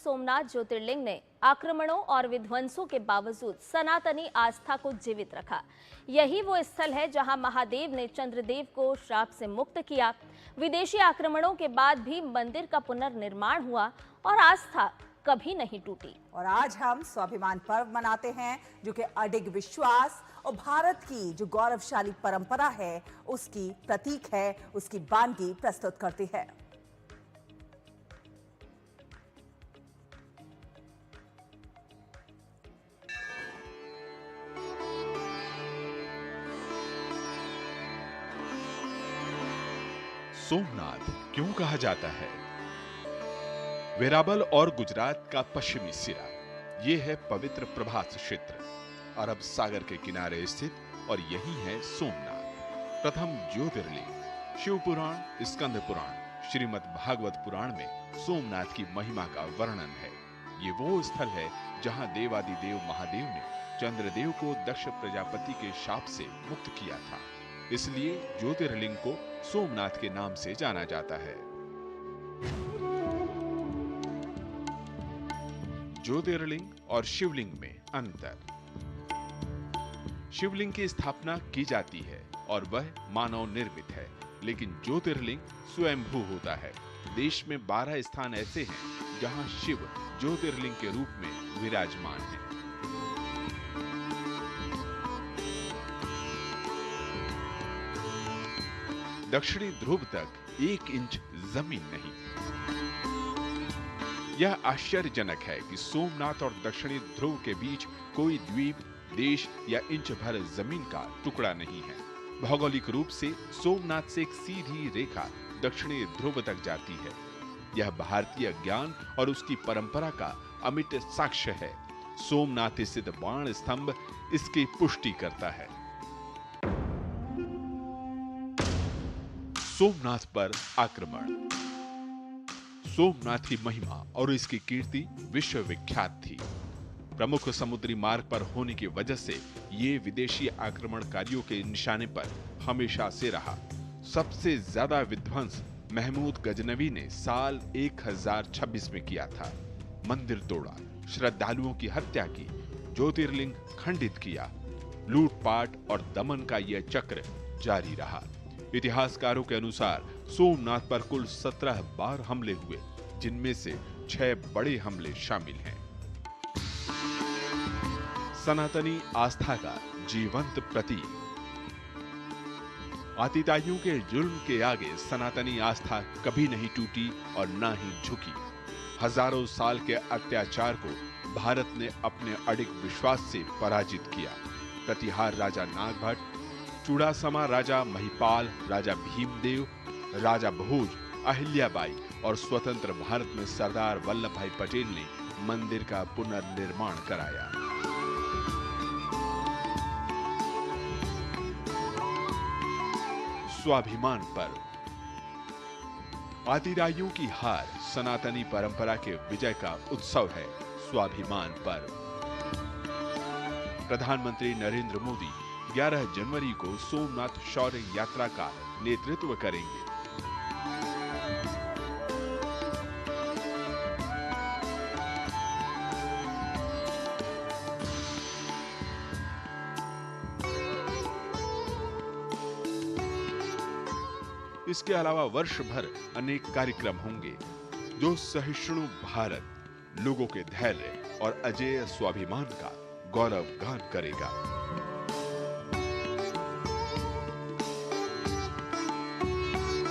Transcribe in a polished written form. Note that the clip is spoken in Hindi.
सोमनाथ ज्योतिर्लिंग ने आक्रमणों और विध्वंसों के बावजूद सनातनी आस्था को जीवित रखा। यही वो स्थल है जहां महादेव ने चंद्रदेव को श्राप से मुक्त किया। विदेशी आक्रमणों के बाद भी मंदिर का पुनर्निर्माण हुआ और आस्था कभी नहीं टूटी। और आज हम स्वाभिमान पर्व मनाते हैं, जो कि अडिग विश्वास और भारत की जो गौरवशाली परंपरा है उसकी प्रतीक है, उसकी वानगी प्रस्तुत करती है। सोमनाथ क्यों कहा जाता है? वेरावल और गुजरात का पश्चिमी सिरा, ये है पवित्र प्रभास क्षेत्र, अरब सागर के किनारे स्थित, और यही है सोमनाथ। प्रथम ज्योतिर्लिंग शिव पुराण, स्कंद पुराण, श्रीमद् भागवत पुराण में सोमनाथ की महिमा का वर्णन है। ये वो स्थल है जहां देवादिदेव महादेव ने चंद्रदेव को दक्ष प्रजापति के शाप से मुक्त किया था। इसलिए ज्योतिर्लिंग को सोमनाथ के नाम से जाना जाता है। ज्योतिर्लिंग और शिवलिंग में अंतर। शिवलिंग की स्थापना की जाती है और वह मानव निर्मित है, लेकिन ज्योतिर्लिंग स्वयंभू होता है। देश में 12 स्थान ऐसे हैं जहां शिव ज्योतिर्लिंग के रूप में विराजमान है। दक्षिणी ध्रुव तक 1 इंच जमीन नहीं। यह आश्चर्यजनक है कि सोमनाथ और दक्षिणी ध्रुव के बीच कोई द्वीप, देश या इंच भर जमीन का टुकड़ा नहीं है। भौगोलिक रूप से सोमनाथ से एक सीधी रेखा दक्षिणी ध्रुव तक जाती है। यह भारतीय ज्ञान और उसकी परंपरा का अमिट साक्ष्य है। सोमनाथ स्थित बाण स्तंभ इसकी पुष्टि करता है। सोमनाथ पर आक्रमण। सोमनाथ की महिमा और इसकी कीर्ति विश्व विख्यात थी। प्रमुख समुद्री मार्ग पर होने की वजह से ये विदेशी आक्रमणकारियों के निशाने पर हमेशा से रहा। सबसे ज्यादा विध्वंस महमूद गजनवी ने साल 1026 में किया था। मंदिर तोड़ा, श्रद्धालुओं की हत्या की, ज्योतिर्लिंग खंडित किया। लूटपाट और दमन का यह चक्र जारी रहा। इतिहासकारों के अनुसार सोमनाथ पर कुल 17 बार हमले हुए, जिनमें से 6 बड़े हमले शामिल हैं। सनातनी आस्था का जीवंत प्रतीक। आतिताइयों के जुल्म के आगे सनातनी आस्था कभी नहीं टूटी और न ही झुकी। हजारों साल के अत्याचार को भारत ने अपने अडिग विश्वास से पराजित किया। प्रतिहार राजा नागभट्ट, चूड़ासमा राजा महिपाल, राजा भीमदेव, राजा भोज, अहिल्याबाई और स्वतंत्र भारत में सरदार वल्लभ भाई पटेल ने मंदिर का पुनर्निर्माण कराया। स्वाभिमान पर्व। आतिताइयों की हार सनातनी परंपरा के विजय का उत्सव है स्वाभिमान पर्व। प्रधानमंत्री नरेंद्र मोदी 11 जनवरी को सोमनाथ शौर्य यात्रा का नेतृत्व करेंगे। इसके अलावा वर्ष भर अनेक कार्यक्रम होंगे जो सहिष्णु भारत, लोगों के धैर्य और अजेय स्वाभिमान का गौरव गान करेगा।